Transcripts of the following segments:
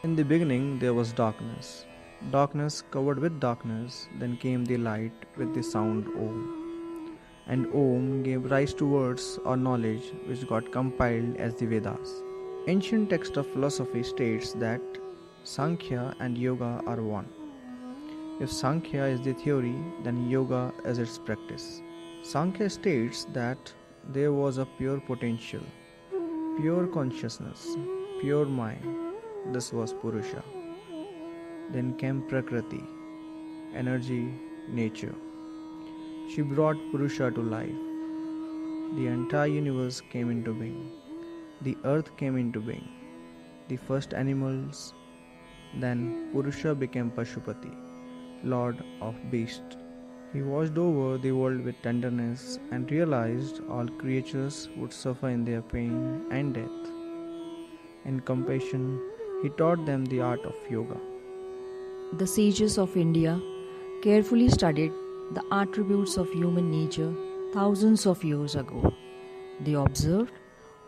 In the beginning there was darkness. Darkness covered with darkness, then came the light with the sound Om. And Om gave rise to words or knowledge which got compiled as the Vedas. Ancient text of philosophy states that Sankhya and Yoga are one. If Sankhya is the theory, then Yoga is its practice. Sankhya states that there was a pure potential, pure consciousness, pure mind. This was Purusha. Then came Prakriti, energy, nature. She brought Purusha to life. The entire universe came into being. The earth came into being. The first animals. Then Purusha became Pashupati, lord of beasts. He watched over the world with tenderness and realized all creatures would suffer in their pain and death. In compassion, he taught them the art of yoga. The sages of India carefully studied the attributes of human nature thousands of years ago. They observed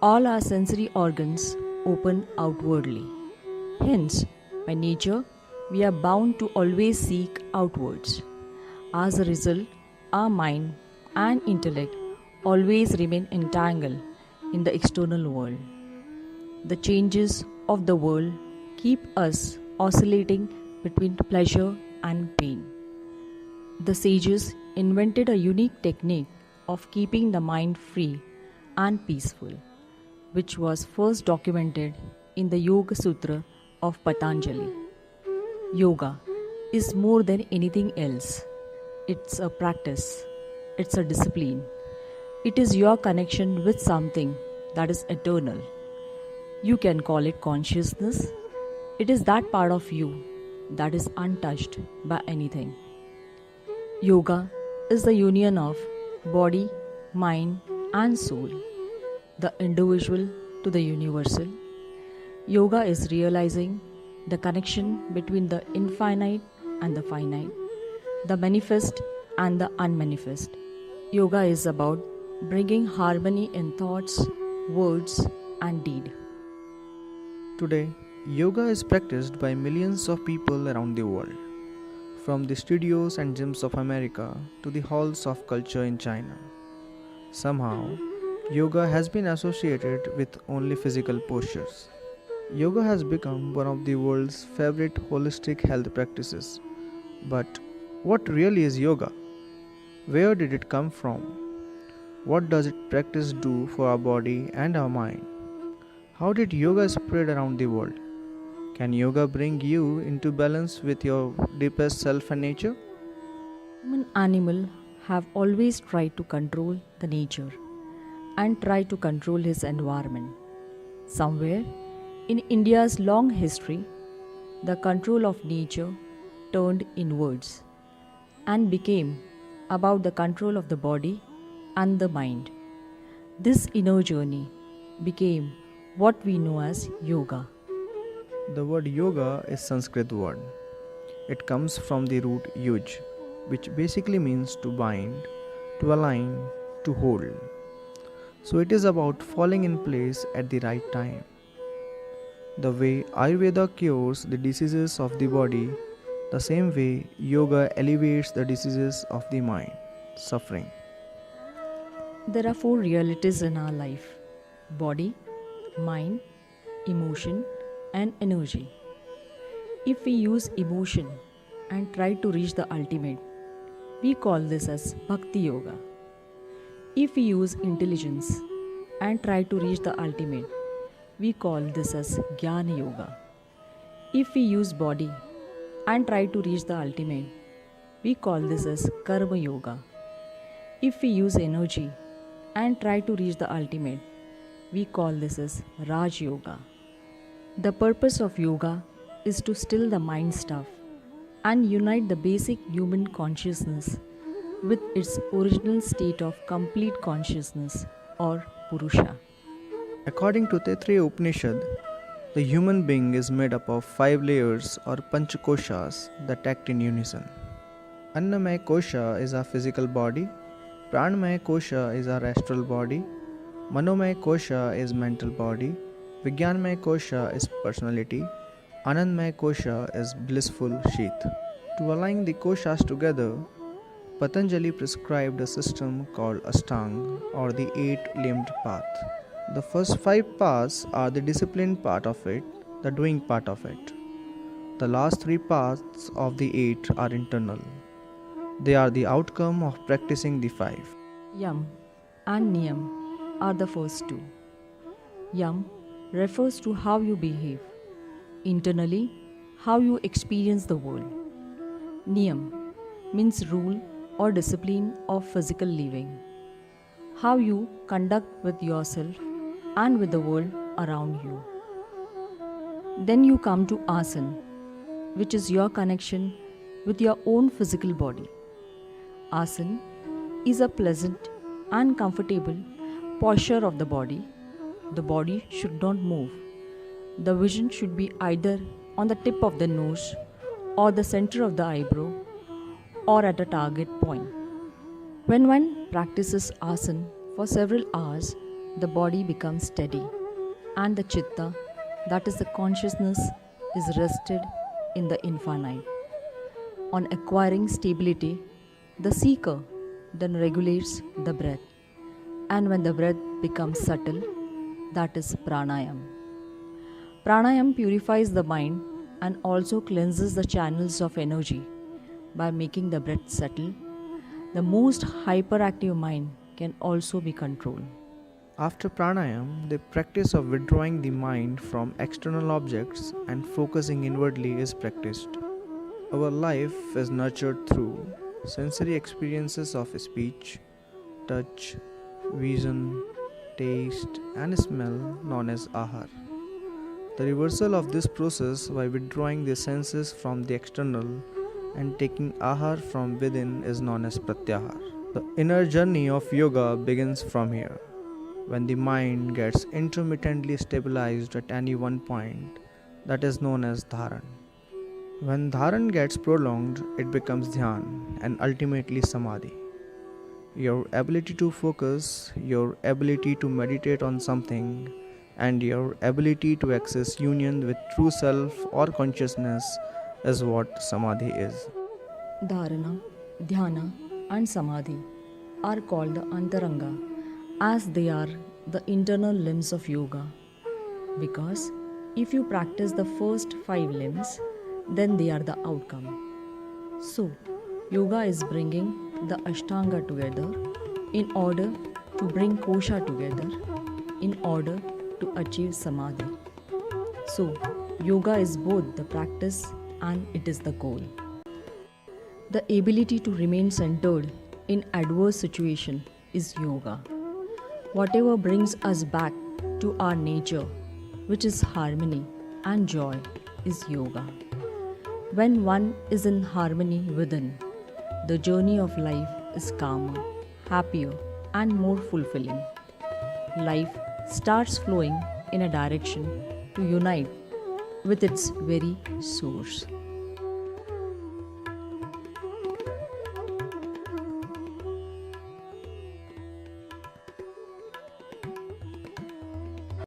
all our sensory organs open outwardly. Hence, by nature, we are bound to always seek outwards. As a result, our mind and intellect always remain entangled in the external world. The changes of the world keep us oscillating between pleasure and pain. The sages invented a unique technique of keeping the mind free and peaceful, which was first documented in the Yoga Sutra of Patanjali. Yoga is more than anything else. It's a practice, it's a discipline. It is your connection with something that is eternal. You can call it consciousness. It is that part of you that is untouched by anything. Yoga is the union of body, mind, and soul, the individual to the universal. Yoga is realizing the connection between the infinite and the finite, the manifest and the unmanifest. Yoga is about bringing harmony in thoughts, words, and deed. Today, yoga is practiced by millions of people around the world, from the studios and gyms of America to the halls of culture in China. Somehow, yoga has been associated with only physical postures. Yoga has become one of the world's favorite holistic health practices. But what really is yoga? Where did it come from? What does it practice do for our body and our mind? How did yoga spread around the world? Can yoga bring you into balance with your deepest self and nature? Human animal have always tried to control the nature and try to control his environment. Somewhere in India's long history, the control of nature turned inwards and became about the control of the body and the mind. This inner journey became what we know as yoga. The word yoga is Sanskrit word. It comes from the root yuj, which basically means to bind, to align, to hold. So it is about falling in place at the right time. The way Ayurveda cures the diseases of the body, the same way yoga alleviates the diseases of the mind, suffering. There are four realities in our life: body, mind, emotion, and energy. If we use emotion and try to reach the ultimate, we call this as Bhakti Yoga. If we use intelligence and try to reach the ultimate, we call this as Jnana Yoga. If we use body and try to reach the ultimate, we call this as Karma Yoga. If we use energy and try to reach the ultimate, we call this as Raj Yoga. The purpose of yoga is to still the mind stuff and unite the basic human consciousness with its original state of complete consciousness or Purusha. According to Taittiriya Upanishad, the human being is made up of 5 layers or panchakoshas that act in unison. Annamaya kosha is our physical body, Pranamaya kosha is our astral body, Manomaya kosha is mental body, Vijnanamaya kosha is personality, Anandmay Kosha is blissful sheath. To align the koshas together, Patanjali prescribed a system called Ashtanga or the eight-limbed path. The first five paths are the disciplined part of it, the doing part of it. The last three paths of the eight are internal. They are the outcome of practicing the five. Yam and Niyam are the first two. Yam refers to how you behave, internally, how you experience the world. Niyam means rule or discipline of physical living, how you conduct with yourself and with the world around you. Then you come to Asana, which is your connection with your own physical body. Asana is a pleasant and comfortable posture of the body. The body should not move. The vision should be either on the tip of the nose or the center of the eyebrow or at a target point. When one practices asana for several hours, the body becomes steady and the chitta, that is the consciousness, is rested in the infinite. On acquiring stability, the seeker then regulates the breath, and when the breath becomes subtle, that is pranayam. Pranayam purifies the mind and also cleanses the channels of energy by making the breath settle. The most hyperactive mind can also be controlled. After pranayam, the practice of withdrawing the mind from external objects and focusing inwardly is practiced. Our life is nurtured through sensory experiences of speech, touch, vision, taste, and smell known as ahar. The reversal of this process by withdrawing the senses from the external and taking ahar from within is known as pratyahar. The inner journey of yoga begins from here, when the mind gets intermittently stabilized at any one point, that is known as dharan. When dharan gets prolonged, it becomes dhyan and ultimately samadhi. Your ability to focus, your ability to meditate on something, and your ability to access union with true self or consciousness is what samadhi is. Dharana, Dhyana, and Samadhi are called the Antaranga as they are the internal limbs of yoga. Because if you practice the first 5 limbs, then they are the outcome. So, yoga is bringing the Ashtanga together in order to bring Kosha together in order to achieve Samadhi. So, yoga is both the practice and it is the goal. The ability to remain centered in adverse situation is yoga. Whatever brings us back to our nature, which is harmony and joy, is yoga. When one is in harmony within, the journey of life is calmer, happier, and more fulfilling. Life starts flowing in a direction to unite with its very source.